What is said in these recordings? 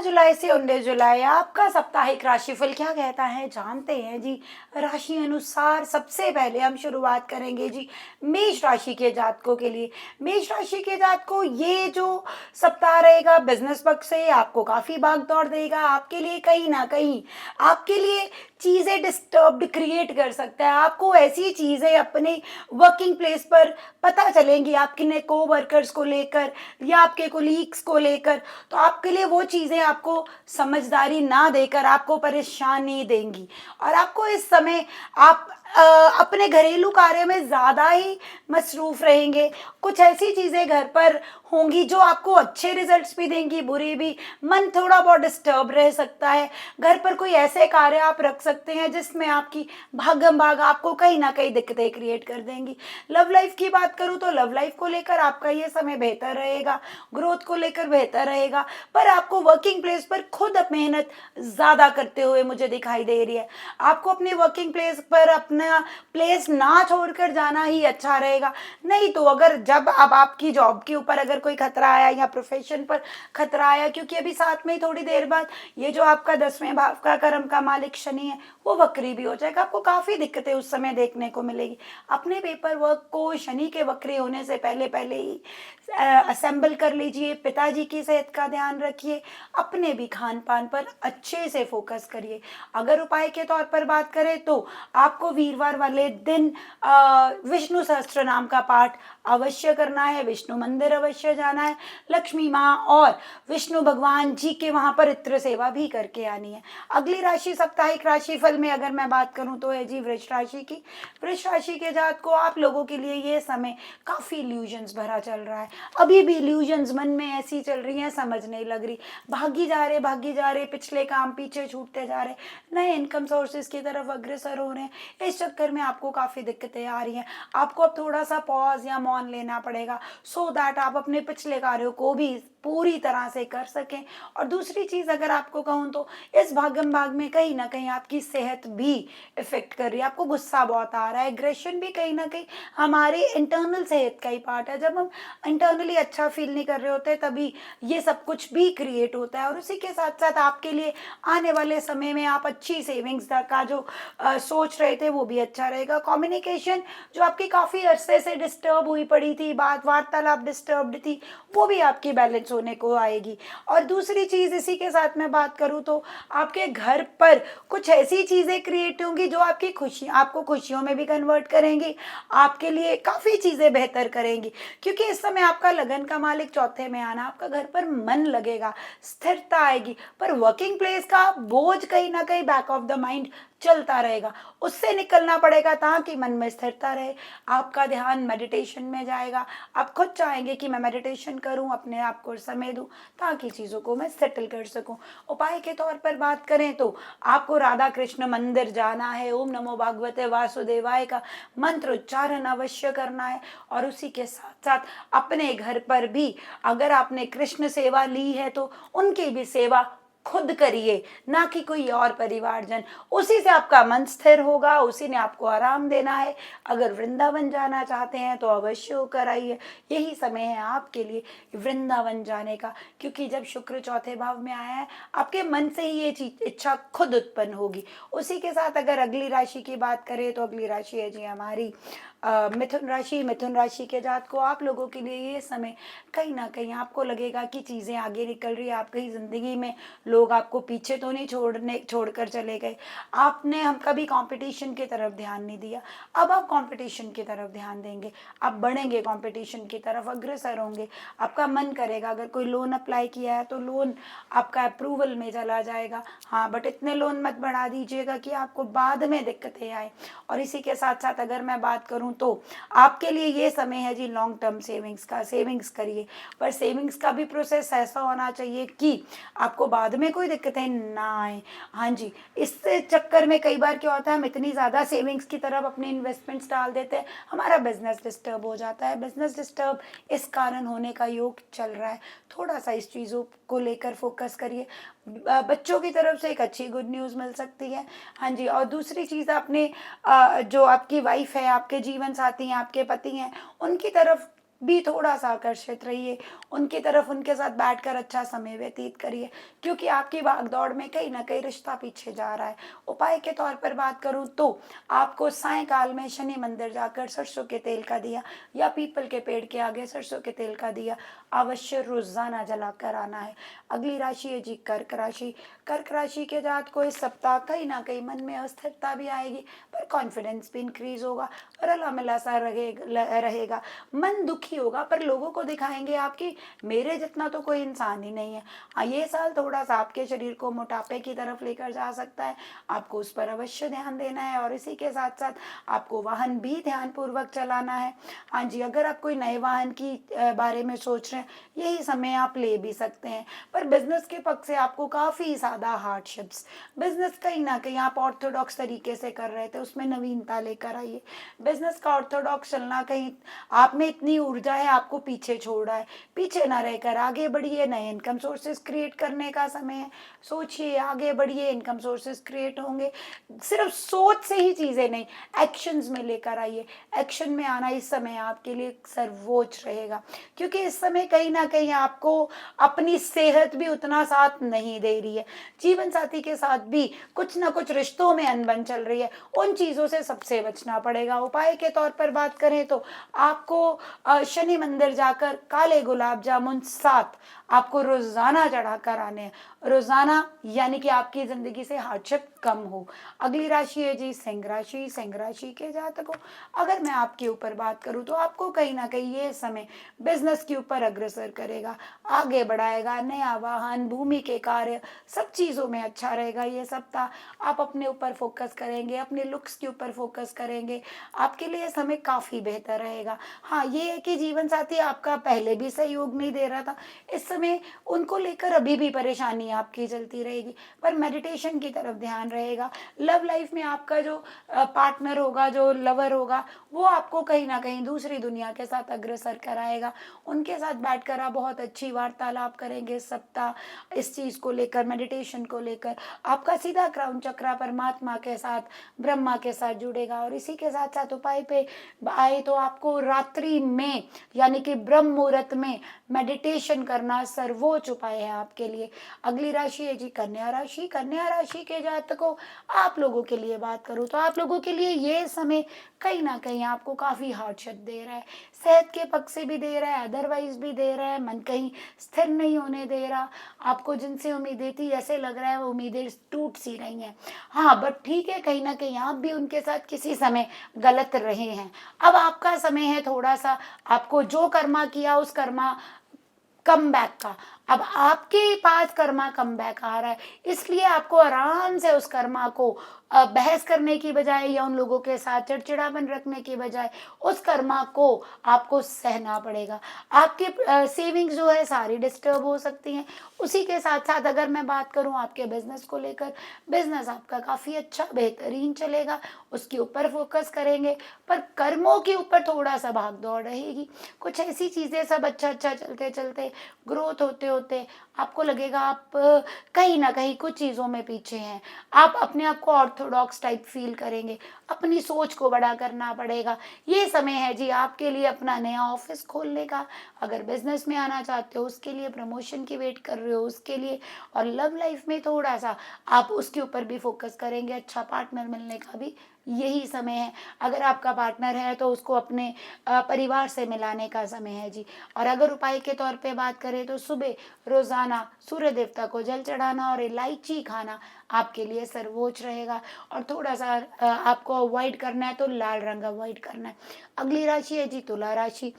जुलाई से 19 जुलाई आपका साप्ताहिक राशिफल क्या कहता है जानते हैं जी। राशि अनुसार सबसे पहले हम शुरुआत करेंगे जी मेष राशि के जातकों के लिए। मेष राशि के जातकों ये जो सप्ताह रहेगा बिजनेस पक्ष से आपको काफी भाग दौड़ देगा। आपके लिए कहीं ना कहीं आपके लिए चीजें डिस्टर्ब्ड क्रिएट कर सकता है। आपको ऐसी चीजें अपने वर्किंग प्लेस पर पता चलेंगी आपके को वर्कर्स को लेकर या आपके कोलीग्स को लेकर। तो आपके लिए वो चीज़ें आपको समझदारी ना देकर आपको परेशानी देंगी और आपको इस समय आप अपने घरेलू कार्य में ज़्यादा ही मसरूफ़ रहेंगे। कुछ ऐसी चीज़ें घर पर होंगी जो आपको अच्छे रिजल्ट्स भी देंगी, बुरी भी। मन थोड़ा बहुत डिस्टर्ब रह सकता है। घर पर कोई ऐसे कार्य आप रख सकते हैं जिसमें आपकी भागम भाग आपको कहीं ना कहीं दिक्कतें क्रिएट कर देंगी। लव लाइफ की बात करूं तो लव लाइफ को लेकर आपका ये समय बेहतर रहेगा, ग्रोथ को लेकर बेहतर रहेगा, पर आपको वर्किंग प्लेस पर खुद मेहनत ज़्यादा करते हुए मुझे दिखाई दे रही है। आपको अपने वर्किंग प्लेस पर अपना प्लेस ना छोड़कर जाना ही अच्छा रहेगा। नहीं तो अगर जब अब आपकी जॉब के ऊपर अगर कोई खतरा आया या प्रोफेशन पर खतरा आया, क्योंकि अभी साथ में ही थोड़ी देर बाद ये जो आपका 10वें भाव का कर्म का मालिक शनि है वो वक्री भी हो जाएगा। आपको काफ़ी दिक्कतें उस समय देखने को मिलेगी। अपने पेपर वर्क को शनि के वक्री होने से पहले पहले ही असेंबल कर लीजिए। पिताजी की सेहत का ध्यान रखिए। अपने भी खान पान पर अच्छे से फोकस करिए। अगर उपाय के तौर पर बात करें तो आपको वीरवार वाले दिन विष्णु सहस्त्र नाम का पाठ अवश्य करना है, विष्णु मंदिर अवश्य जाना है, लक्ष्मी माँ और विष्णु भगवान जी के वहाँ पर इत्र सेवा भी करके आनी है। अगली राशि साप्ताहिक राशिफल में अगर मैं बात करूँ तो है जी वृष राशि की। वृष राशि के जात को आप लोगों के लिए ये समय काफ़ी इल्यूजन्स भरा चल रहा है। अभी भी इल्यूजन्स मन में ऐसी चल रही हैं, समझ नहीं लग रही। भागी जा रहे, पिछले काम पीछे छूटते जा रहे, नए इनकम सोर्सेज की तरफ अग्रसर हो रहे हैं। इस चक्कर में आपको काफ़ी दिक्कतें आ रही हैं। आपको अब थोड़ा सा पॉज या मौन लेना पड़ेगा सो दैट आप अपने पिछले कार्यों को भी पूरी तरह से कर सकें। और दूसरी चीज़ अगर आपको कहूँ तो इस भागम भाग में कहीं ना कहीं आपकी सेहत भी इफेक्ट कर रही है। आपको गुस्सा बहुत आ रहा है, एग्रेशन भी कहीं ना कहीं हमारी इंटरनल सेहत का ही पार्ट है। जब हम इंटरनली अच्छा फील नहीं कर रहे होते तभी ये सब कुछ भी क्रिएट होता है। और उसी के साथ साथ आपके लिए आने वाले समय में आप अच्छी सेविंग्स का जो सोच रहे थे वो भी अच्छा रहेगा। कम्युनिकेशन जो आपकी काफ़ी अरसे से डिस्टर्ब हुई पड़ी थी, बात वार्तालाप डिस्टर्ब्ड थी, वो भी आपकी बैलेंस होने को आएगी। और दूसरी चीज़ इसी के साथ मैं बात करूँ तो आपके घर पर कुछ ऐसी चीज़ें क्रिएट होंगी जो आपको खुशियों में भी कन्वर्ट करेंगी, आपके लिए काफ़ी चीज़ें बेहतर करेंगी। क्योंकि इस समय आपका लगन का मालिक चौथे में आना, आपका घर पर मन लगेगा, स्थिरता आएगी। पर वर्किंग प्लेस का बोझ कहीं ना कहीं बैक ऑफ द माइंड चलता रहेगा, उससे निकलना पड़ेगा ताकि मन में स्थिरता रहे। आपका ध्यान मेडिटेशन में जाएगा। आप खुद चाहेंगे कि मैं मेडिटेशन करूं, अपने आप को समय दूं ताकि चीज़ों को मैं सेटल कर सकूं। उपाय के तौर पर बात करें तो आपको राधा कृष्ण मंदिर जाना है, ओम नमो भगवते वासुदेवाय का मंत्र उच्चारण अवश्य करना है। और उसी के साथ साथ अपने घर पर भी अगर आपने कृष्ण सेवा ली है तो उनकी भी सेवा खुद करिए, ना कि कोई और परिवारजन। उसी से आपका मन स्थिर होगा, उसी ने आपको आराम देना है। अगर वृंदावन जाना चाहते हैं तो अवश्य होकर आइए। यही समय है आपके लिए वृंदावन जाने का, क्योंकि जब शुक्र चौथे भाव में आया है आपके मन से ही ये चीज इच्छा खुद उत्पन्न होगी। उसी के साथ अगर अगली राशि की बात करें तो अगली राशि है जी हमारी मिथुन राशि। मिथुन राशि के जात को आप लोगों के लिए ये समय कहीं ना कहीं आपको लगेगा कि चीज़ें आगे निकल रही है आपकी ज़िंदगी में। लोग आपको पीछे तो नहीं छोड़कर चले गए। आपने हम कभी कंपटीशन की तरफ ध्यान नहीं दिया, अब आप कंपटीशन की तरफ ध्यान देंगे। आप बढ़ेंगे, कंपटीशन की तरफ अग्रसर होंगे। आपका मन करेगा अगर कोई लोन अप्लाई किया है तो लोन आपका अप्रूवल में चला जाएगा। हाँ, बट इतने लोन मत बढ़ा दीजिएगा कि आपको बाद में दिक्कतें आए। और इसी के साथ साथ अगर मैं बात करूँ तो आपके लिए ये समय है जी लॉन्ग टर्म सेविंग्स का। सेविंग्स करिए, पर सेविंग्स का भी प्रोसेस ऐसा होना चाहिए कि आपको बाद में कोई दिक्कतें ना आए। हाँ जी, इस चक्कर में कई बार क्या होता है हम इतनी ज़्यादा सेविंग्स की तरफ अपने इन्वेस्टमेंट्स डाल देते हैं, हमारा बिजनेस डिस्टर्ब हो जाता है। बिजनेस डिस्टर्ब इस कारण होने का योग चल रहा है। थोड़ा सा इस चीज़ों को लेकर फोकस करिए। बच्चों की तरफ से एक अच्छी गुड न्यूज़ मिल सकती है। हाँ जी, और दूसरी चीज़ आपने जो आपकी वाइफ है, आपके जीवन साथी हैं, आपके पति हैं, उनकी तरफ भी थोड़ा सा आकर्षित रहिए, उनकी तरफ उनके साथ बैठकर अच्छा समय व्यतीत करिए, क्योंकि आपकी भाग-दौड़ में कहीं न कहीं रिश्ता पीछे जा रहा है। उपाय के तौर पर बात करूँ तो आपको सायंकाल में शनि मंदिर जाकर सरसों के तेल का दिया या पीपल के पेड़ के आगे सरसों के तेल का दिया अवश्य रोज़ाना जलाकर आना है। अगली राशि है जी कर्क राशि। कर्क राशि के जातकों को इस सप्ताह कहीं न कहीं मन में अस्थिरता भी आएगी, पर कॉन्फिडेंस भी इंक्रीज़ होगा, रला-मिला सा रहेगा। मन दुखी होगा, पर लोगों को दिखाएँगे आप कि मेरे जितना तो कोई इंसान ही नहीं है। हाँ, ये साल थोड़ा-सा आपके शरीर को मोटापे की तरफ लेकर जा सकता है, आपको उस पर अवश्य ध्यान देना है और इसी के साथ-साथ आपको वाहन भी ध्यानपूर्वक चलाना है। हाँ जी, अगर आप कोई नए वाहन की बारे में सोच रहे हैं, यही समय आप ले भी सकते हैं। पर बिज़नेस के पक्ष से आपको काफ़ी ज़्यादा हार्डशिप्स, बिज़नेस कहीं न कहीं आप ऑर्थोडॉक्स तरीके से कर रहे थे, उसमें नवीनता लेकर आइए। बिज़नेस का ऑर्थोडॉक्स चलना कहीं आप में इतनी ऊर्जा है, आपको पीछे छोड़ रहा है। पीछे ना रहकर आगे बढ़िए, नए इनकम सोर्सेज़ क्रिएट करने का समय है। सोचिए, आगे बढ़िए, इनकम सोर्सेज़ क्रिएट होंगे। सिर्फ़ सोच से ही चीज़ें नहीं, एक्शंस में लेकर आइए। एक्शन में आना इस समय आपके लिए सर्वोच्च रहेगा, क्योंकि इस समय कहीं न कहीं आपको अपनी सेहत भी उतना साथ नहीं दे रही है। जीवन साथी के साथ भी कुछ न कुछ रिश्तों में अनबन चल रही है, उन चीज़ों से सबसे बचना पड़ेगा। उपाय के तौर पर बात करें तो आपको शनि मंदिर जाकर काले गुलाब जामुन 7 आपको रोज़ाना चढ़ाकर आने हैं। रोज़ाना यानी कि आपकी ज़िंदगी से हार्डशिप कम हो। अगली राशि है जी सिंह राशि। सिंह राशि के जातकों, अगर मैं आपके ऊपर बात करूँ तो आपको कहीं न कहीं ये समय बिज़नेस के ऊपर अग्रसर करेगा, आगे बढ़ाएगा। नया वाहन, भूमि के कार्य, सब चीज़ों में अच्छा रहेगा ये सप्ताह। आप अपने ऊपर फ़ोकस करेंगे, अपने लुक्स के ऊपर फ़ोकस करेंगे, आपके लिए ये समय काफ़ी बेहतर रहेगा। हाँ, ये है कि जीवन साथी आपका पहले भी सहयोग नहीं दे रहा था, इस समय उनको लेकर अभी भी परेशानी आपकी चलती रहेगी, पर मेडिटेशन की तरफ ध्यान रहेगा। लव लाइफ में आपका जो पार्टनर होगा, जो लवर होगा, वो आपको कहीं न कहीं दूसरी दुनिया के साथ अग्रसर कराएगा। उनके साथ बैठकर आप बहुत अच्छी वार्तालाप करेंगे इस सप्ताह, इस चीज़ को लेकर, मेडिटेशन को लेकर। आपका सीधा क्राउन चक्रा परमात्मा के साथ, ब्रह्मा के साथ जुड़ेगा और इसी के साथ-साथ उपाय पे आए तो आपको रात्रि में यानी कि ब्रह्म मुहूर्त में मेडिटेशन करना सर्वोच्च उपाय है आपके लिए। अगली राशि है जी कन्या राशि। कन्या राशि के जातकों, आप लोगों के लिए बात करूँ तो आप लोगों के लिए ये समय कहीं न कहीं आपको काफ़ी हार्डशिप दे रहा है। सेहत के पक्ष से भी दे रहा है, अदरवाइज़ भी दे रहा है, मन कहीं स्थिर नहीं होने दे रहा। आपको जिनसे उम्मीदें थी, ऐसे लग रहा है वो उम्मीदें टूट सी रही हैं। हाँ, बट ठीक है, कहीं न कहीं आप भी उनके साथ किसी समय गलत रहे हैं। अब आपका समय है थोड़ा-सा, आपको जो कर्मा किया उस कर्मा कमबैक का। अब आपके पास कर्मा कमबैक आ रहा है, इसलिए आपको आराम से उस कर्मा को बहस करने की बजाय या उन लोगों के साथ चिड़चिड़ापन रखने की बजाय उस कर्मा को आपको सहना पड़ेगा। आपके सेविंग्स जो है सारी डिस्टर्ब हो सकती हैं। उसी के साथ-साथ अगर मैं बात करूँ आपके बिज़नेस को लेकर, बिज़नेस आपका काफ़ी अच्छा बेहतरीन चलेगा, उसके ऊपर फ़ोकस करेंगे, पर कर्मों के ऊपर थोड़ा-सा भाग-दौड़ रहेगी। कुछ ऐसी चीज़ें सब अच्छा-अच्छा चलते-चलते ग्रोथ होते-होते आपको लगेगा आप कहीं न कहीं कुछ चीज़ों में पीछे हैं। आप अपने आप को ऑर्थोडॉक्स टाइप फ़ील करेंगे, अपनी सोच को बड़ा करना पड़ेगा। ये समय है जी आपके लिए अपना नया ऑफ़िस खोलने का, अगर बिज़नेस में आना चाहते हो उसके लिए, प्रमोशन की वेट कर रहे हो उसके लिए, और लव लाइफ़ में थोड़ा-सा आप उसके ऊपर भी फ़ोकस करेंगे, अच्छा पार्टनर मिलने का भी यही समय है। अगर आपका पार्टनर है तो उसको अपने परिवार से मिलाने का समय है जी। और अगर उपाय के तौर पे बात करें तो सुबह रोज़ाना सूर्य देवता को जल चढ़ाना और इलायची खाना आपके लिए सर्वोच्च रहेगा, और थोड़ा-सा आपको अवॉइड करना है तो लाल रंग अवॉइड करना है। अगली राशि है जी तुला राशि।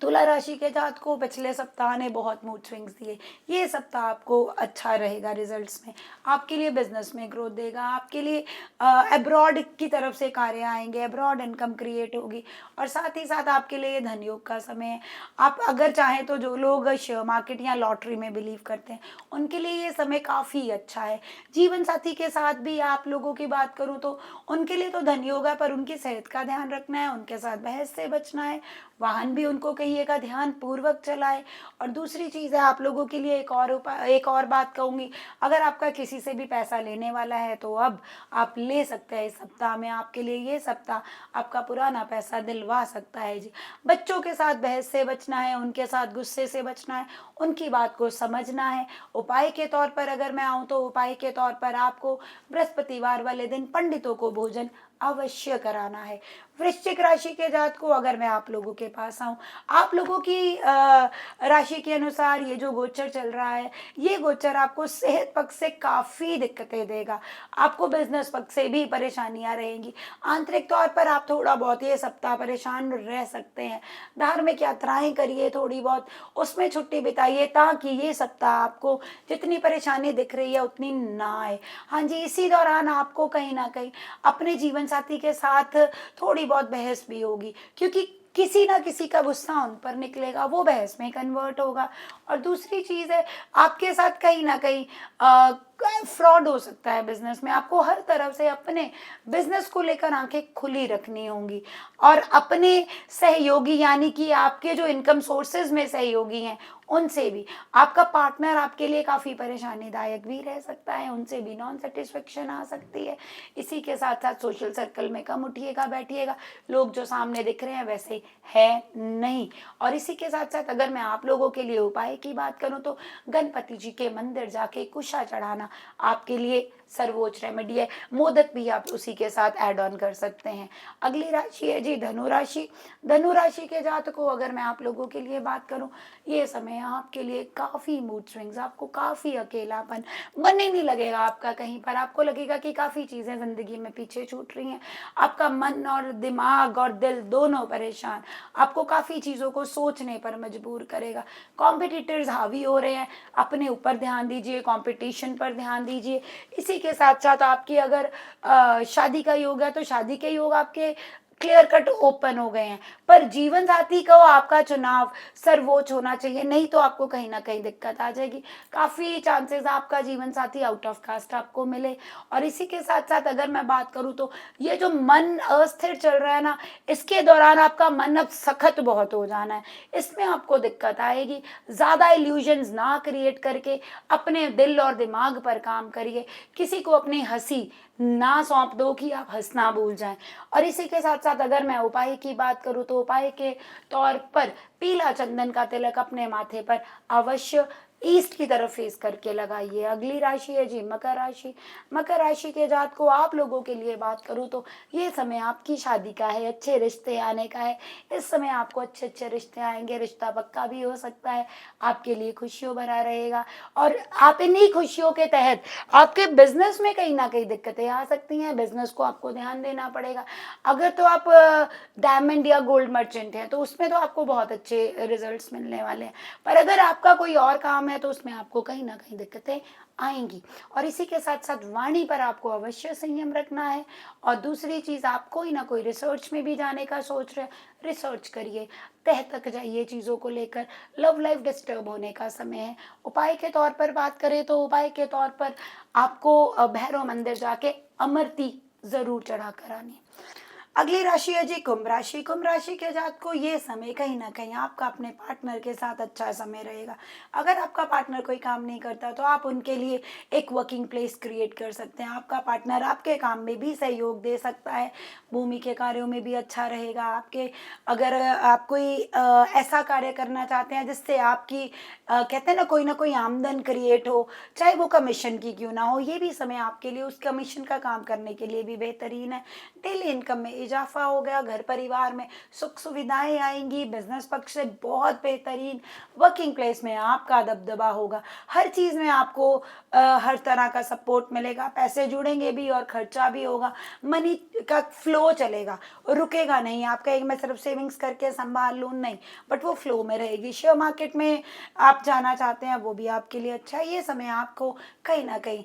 तुला राशि के जातकों को पिछले सप्ताह ने बहुत मूड स्विंग्स दिए। ये सप्ताह आपको अच्छा रहेगा रिजल्ट्स में, आपके लिए बिजनेस में ग्रोथ देगा, आपके लिए अब्रॉड की तरफ से कार्य आएंगे, अब्रॉड इनकम क्रिएट होगी, और साथ ही साथ आपके लिए धन योग का समय है। आप अगर चाहें तो जो लोग शेयर मार्केट या लॉटरी में बिलीव करते हैं उनके लिए ये समय काफ़ी अच्छा है। जीवन साथी के साथ भी आप लोगों की बात करूँ तो उनके लिए तो धन योग है, पर उनकी सेहत का ध्यान रखना है, उनके साथ बहस से बचना है। वाहन भी उनको कहीं पहिए का ध्यान पूर्वक चलाएं। और दूसरी चीज़ है, आप लोगों के लिए एक और बात कहूँगी, अगर आपका किसी से भी पैसा लेने वाला है तो अब आप ले सकते हैं। इस सप्ताह में आपके लिए ये सप्ताह आपका पुराना पैसा दिलवा सकता है जी। बच्चों के साथ बहस से बचना है, उनके साथ गुस्से से बचना है, उनकी बात को समझना है। उपाय के तौर पर अगर मैं आऊँ तो उपाय के तौर पर आपको बृहस्पतिवार वाले दिन पंडितों को भोजन अवश्य कराना है। वृश्चिक राशि के जातकों, अगर मैं आप लोगों के पास आऊँ, आप लोगों की राशि के अनुसार ये जो गोचर चल रहा है, ये गोचर आपको सेहत पक्ष से काफ़ी दिक्कतें देगा। आपको बिजनेस पक्ष से भी परेशानियां रहेंगी। आंतरिक तौर पर आप थोड़ा बहुत ये सप्ताह परेशान रह सकते हैं। धार्मिक यात्राएं करिए थोड़ी बहुत, उसमें छुट्टी बिताइए ताकि ये सप्ताह आपको जितनी परेशानी दिख रही है उतनी ना आए। हाँ जी, इसी दौरान आपको कहीं ना कहीं अपने जीवन साथी के साथ थोड़ी बहुत बहस भी होगी, क्योंकि किसी ना किसी का गुस्सा उन पर निकलेगा, वो बहस में कन्वर्ट होगा। और दूसरी चीज़ है, आपके साथ कहीं ना कहीं फ्रॉड हो सकता है बिजनेस में। आपको हर तरफ से अपने बिजनेस को लेकर आंखें खुली रखनी होंगी, और अपने सहयोगी यानी कि आपके जो इनकम सोर्सेज में सहयोगी हैं उनसे भी। आपका पार्टनर आपके लिए काफ़ी परेशानीदायक भी रह सकता है, उनसे भी नॉन सेटिस्फेक्शन आ सकती है। इसी के साथ साथ सोशल सर्कल में कम उठिएगा बैठिएगा, लोग जो सामने दिख रहे हैं वैसे है नहीं। और इसी के साथ साथ अगर मैं आप लोगों के लिए उपाय की बात करूं तो गणपति जी के मंदिर जाके कुशा चढ़ाना आपके लिए सर्वोच्च रेमेडी है। मोदक भी आप उसी के साथ ऐड ऑन कर सकते हैं। अगली राशि है जी धनु राशि। धनु राशि के जातकों, अगर मैं आप लोगों के लिए बात करूं, ये समय आपके लिए काफ़ी मूड स्विंग्स, आपको काफ़ी अकेलापन, मन ही नहीं लगेगा आपका कहीं पर। आपको लगेगा कि काफ़ी चीज़ें ज़िंदगी में पीछे छूट रही हैं। आपका मन और दिमाग और दिल दोनों परेशान, आपको काफ़ी चीज़ों को सोचने पर मजबूर करेगा। कॉम्पिटिटर्स हावी हो रहे हैं, अपने ऊपर ध्यान दीजिए, कंपटीशन पर ध्यान दीजिए। इसी के साथ साथ आपकी अगर शादी का योग है तो शादी के योग आपके क्लियर कट ओपन हो गए हैं, पर जीवन साथी का आपका चुनाव सर्वोच्च होना चाहिए, नहीं तो आपको कहीं ना कहीं दिक्कत आ जाएगी। काफ़ी चांसेस आपका जीवन साथी आउट ऑफ कास्ट आपको मिले। और इसी के साथ साथ अगर मैं बात करूँ तो ये जो मन अस्थिर चल रहा है ना, इसके दौरान आपका मन अब सख्त बहुत हो जाना है, इसमें आपको दिक्कत आएगी। ज़्यादा इल्यूजन्स ना क्रिएट करके अपने दिल और दिमाग पर काम करिए। किसी को अपनी हंसी ना सौंप दो कि आप हंसना भूल जाएं। और इसी के साथ साथ अगर मैं उपाय की बात करूं तो उपाय के तौर पर पीला चंदन का तिलक अपने माथे पर अवश्य ईस्ट की तरफ फेस करके लगाइए। अगली राशि है जी मकर राशि। मकर राशि के जात को आप लोगों के लिए बात करूं तो ये समय आपकी शादी का है, अच्छे रिश्ते आने का है। इस समय आपको अच्छे अच्छे रिश्ते आएंगे, रिश्ता पक्का भी हो सकता है, आपके लिए खुशियों भरा रहेगा। और आप इन्हीं खुशियों के तहत आपके बिजनेस में कहीं ना कहीं दिक्कतें आ सकती हैं, बिजनेस को आपको ध्यान देना पड़ेगा। अगर तो आप डायमंड या गोल्ड मर्चेंट हैं तो उसमें तो आपको बहुत अच्छे रिजल्ट्स मिलने वाले हैं, पर अगर आपका कोई और काम है तो उसमें आपको कहीं ना कहीं दिक्कतें आएंगी। और इसी के साथ साथ वाणी पर आपको अवश्य संयम रखना है। और दूसरी चीज़, आप कोई ना कोई रिसर्च में भी जाने का सोच रहे हैं, रिसर्च करिए, तह तक जाइए चीज़ों को लेकर। लव लाइफ डिस्टर्ब होने का समय है। उपाय के तौर पर बात करें तो उपाय के तौर पर आपको भैरव मंदिर जाके अमरती ज़रूर चढ़ा कर आनी। अगली राशि है जी कुंभ राशि। कुंभ राशि के जात को ये समय कहीं ना कहीं आपका अपने पार्टनर के साथ अच्छा समय रहेगा। अगर आपका पार्टनर कोई काम नहीं करता तो आप उनके लिए एक वर्किंग प्लेस क्रिएट कर सकते हैं। आपका पार्टनर आपके काम में भी सहयोग दे सकता है, भूमि के कार्यों में भी अच्छा रहेगा आपके। अगर आप कोई ऐसा कार्य करना चाहते हैं जिससे आपकी कहते हैं ना कोई आमदन क्रिएट हो, चाहे वो कमीशन की क्यों ना हो, ये भी समय आपके लिए उस कमीशन का काम करने के लिए भी बेहतरीन है। डेली इनकम में इजाफा हो गया, घर परिवार में सुख सुविधाएं आएंगी, बिजनेस पक्ष से बहुत बेहतरीन, वर्किंग प्लेस में आपका दबदबा होगा, हर चीज़ में आपको हर तरह का सपोर्ट मिलेगा, पैसे जुड़ेंगे भी और खर्चा भी होगा, मनी का फ्लो चलेगा, रुकेगा नहीं। आपका एक मैं सिर्फ सेविंग्स करके संभाल लूँ नहीं, बट वो फ्लो में रहेगी। शेयर मार्केट में आप जाना चाहते हैं वो भी आपके लिए अच्छा है। ये समय आपको कहीं ना कहीं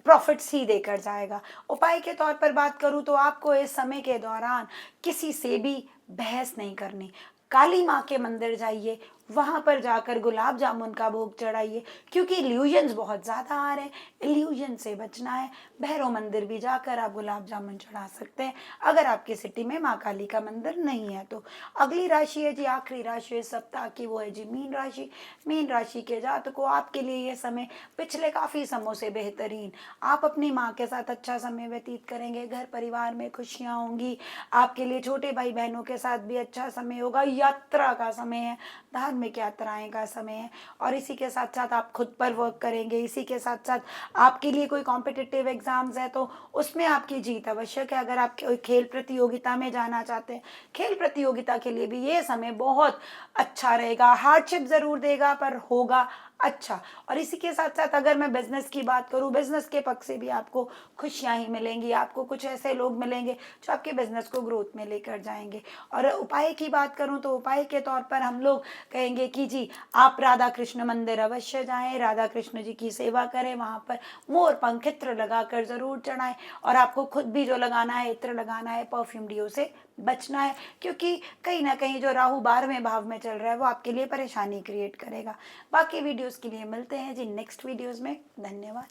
प्रॉफिट्स ही देकर जाएगा। उपाय के तौर पर बात करूँ तो आपको इस समय के दौरान किसी से भी बहस नहीं करनी। काली माँ के मंदिर जाइए, वहाँ पर जाकर गुलाब जामुन का भोग चढ़ाइए, क्योंकि इल्यूजन्स बहुत ज़्यादा आ रहे हैं, इल्यूजन से बचना है। भैरव मंदिर भी जाकर आप गुलाब जामुन चढ़ा सकते हैं, अगर आपकी सिटी में माँ काली का मंदिर नहीं है तो। अगली राशि है जी, आखिरी राशि है सप्ताह की, वो है जी मीन राशि। मीन राशि के जातकों, आपके लिए ये समय पिछले काफ़ी समयों से बेहतरीन, आप अपनी माँ के साथ अच्छा समय व्यतीत करेंगे, घर परिवार में खुशियाँ होंगी, आपके लिए छोटे भाई बहनों के साथ भी अच्छा समय होगा, यात्रा का समय है, धार्मिक यात्राएं का समय है। और इसी के साथ साथ आप खुद पर वर्क करेंगे, इसी के साथ साथ आपके लिए कोई कॉम्पिटिटिव एग्जाम्स है तो उसमें आपकी जीत आवश्यक है। अगर आप कोई खेल प्रतियोगिता में जाना चाहते हैं, खेल प्रतियोगिता के लिए भी ये समय बहुत अच्छा रहेगा, हार्डशिप ज़रूर देगा पर होगा अच्छा। और इसी के साथ साथ अगर मैं बिजनेस की बात करूं, बिजनेस के पक्ष से भी आपको खुशियां ही मिलेंगी, आपको कुछ ऐसे लोग मिलेंगे जो आपके बिजनेस को ग्रोथ में लेकर जाएंगे। और उपाय की बात करूं तो उपाय के तौर पर हम लोग कहेंगे कि जी आप राधा कृष्ण मंदिर अवश्य जाएं, राधा कृष्ण जी की सेवा करें, वहाँ पर मोर पंख इत्र लगाकर ज़रूर चढ़ाएं। और आपको खुद भी जो लगाना है, इत्र लगाना है, परफ्यूम डिओ से बचना है, क्योंकि कहीं ना कहीं जो राहु 12वें भाव में चल रहा है वो आपके लिए परेशानी क्रिएट करेगा। बाकी वीडियोस के लिए मिलते हैं जी नेक्स्ट वीडियोस में। धन्यवाद।